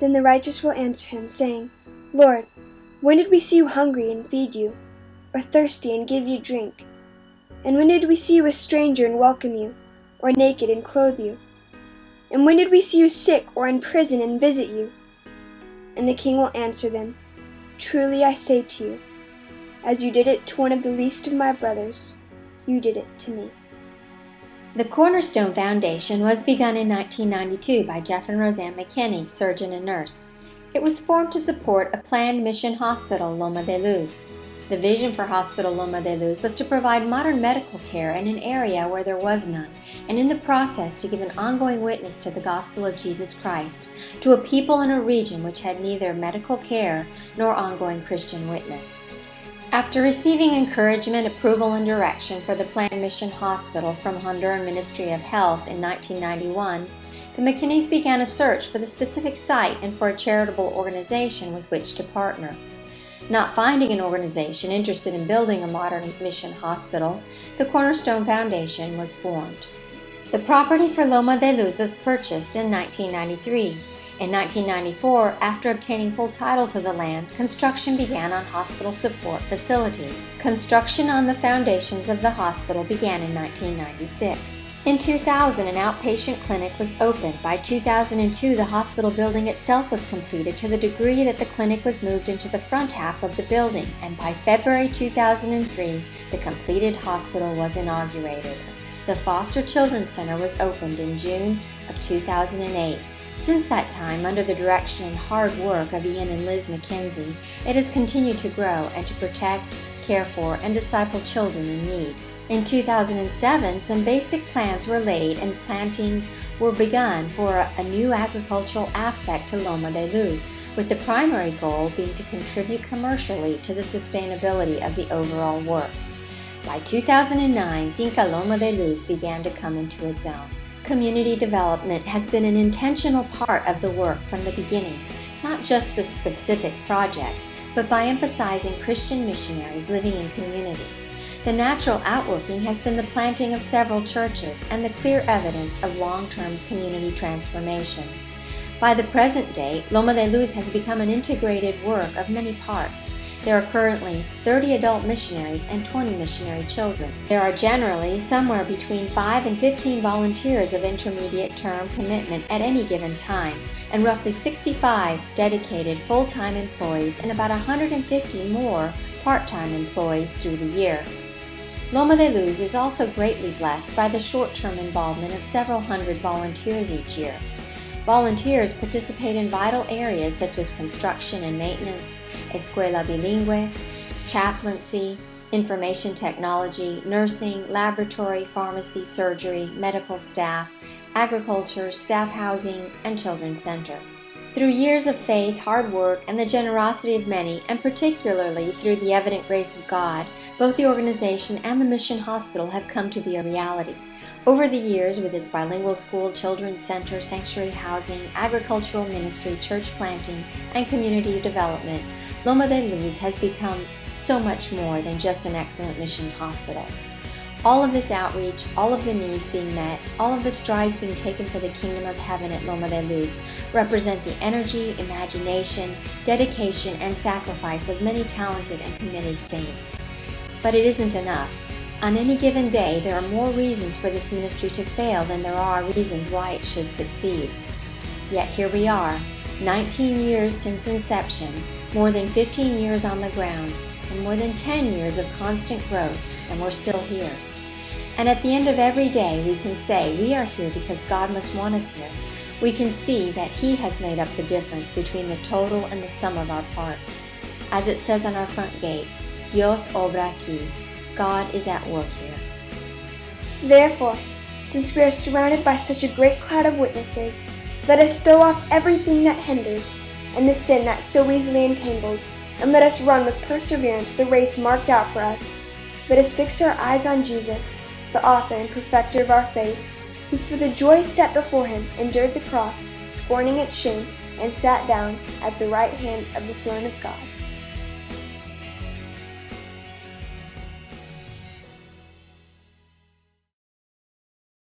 Then the righteous will answer him, saying, Lord, when did we see you hungry and feed you, or thirsty and give you drink? And when did we see you a stranger and welcome you, or naked and clothe you? And when did we see you sick or in prison and visit you? And the king will answer them, Truly I say to you, as you did it to one of the least of my brothers, you did it to me. The Cornerstone Foundation was begun in 1992 by Jeff and Roseanne McKinney, surgeon and nurse. It was formed to support a planned mission hospital, Loma de Luz. The vision for Hospital Loma de Luz was to provide modern medical care in an area where there was none, and in the process to give an ongoing witness to the gospel of Jesus Christ to a people in a region which had neither medical care nor ongoing Christian witness. After receiving encouragement, approval, and direction for the planned mission hospital from Honduran Ministry of Health in 1991, the McKinneys began a search for the specific site and for a charitable organization with which to partner. Not finding an organization interested in building a modern mission hospital, the Cornerstone Foundation was formed. The property for Loma de Luz was purchased in 1993. In 1994, after obtaining full title to the land, construction began on hospital support facilities. Construction on the foundations of the hospital began in 1996. In 2000, an outpatient clinic was opened. By 2002, the hospital building itself was completed to the degree that the clinic was moved into the front half of the building, and by February 2003, the completed hospital was inaugurated. The Foster Children's Center was opened in June of 2008. Since that time, under the direction and hard work of Ian and Liz McKenzie, it has continued to grow and to protect, care for, and disciple children in need. In 2007, some basic plans were laid and plantings were begun for a new agricultural aspect to Loma de Luz, with the primary goal being to contribute commercially to the sustainability of the overall work. By 2009, Finca Loma de Luz began to come into its own. Community development has been an intentional part of the work from the beginning, not just with specific projects, but by emphasizing Christian missionaries living in community. The natural outworking has been the planting of several churches and the clear evidence of long-term community transformation. By the present day, Loma de Luz has become an integrated work of many parts. There are currently 30 adult missionaries and 20 missionary children. There are generally somewhere between 5 and 15 volunteers of intermediate term commitment at any given time, and roughly 65 dedicated full-time employees and about 150 more part-time employees through the year. Loma de Luz is also greatly blessed by the short-term involvement of several hundred volunteers each year. Volunteers participate in vital areas such as construction and maintenance, escuela bilingüe, chaplaincy, information technology, nursing, laboratory, pharmacy, surgery, medical staff, agriculture, staff housing, and children's center. Through years of faith, hard work, and the generosity of many, and particularly through the evident grace of God, both the organization and the mission hospital have come to be a reality. Over the years, with its bilingual school, children's center, sanctuary housing, agricultural ministry, church planting, and community development, Loma de Luz has become so much more than just an excellent mission hospital. All of this outreach, all of the needs being met, all of the strides being taken for the kingdom of heaven at Loma de Luz represent the energy, imagination, dedication, and sacrifice of many talented and committed saints. But it isn't enough. On any given day, there are more reasons for this ministry to fail than there are reasons why it should succeed. Yet here we are, 19 years since inception, more than 15 years on the ground, and more than 10 years of constant growth, and we're still here. And at the end of every day, we can say we are here because God must want us here. We can see that He has made up the difference between the total and the sum of our parts. As it says on our front gate, Dios obra aquí. God is at work here. Therefore, since we are surrounded by such a great cloud of witnesses, let us throw off everything that hinders and the sin that so easily entangles, and let us run with perseverance the race marked out for us. Let us fix our eyes on Jesus, the author and perfecter of our faith, who for the joy set before Him endured the cross, scorning its shame, and sat down at the right hand of the throne of God.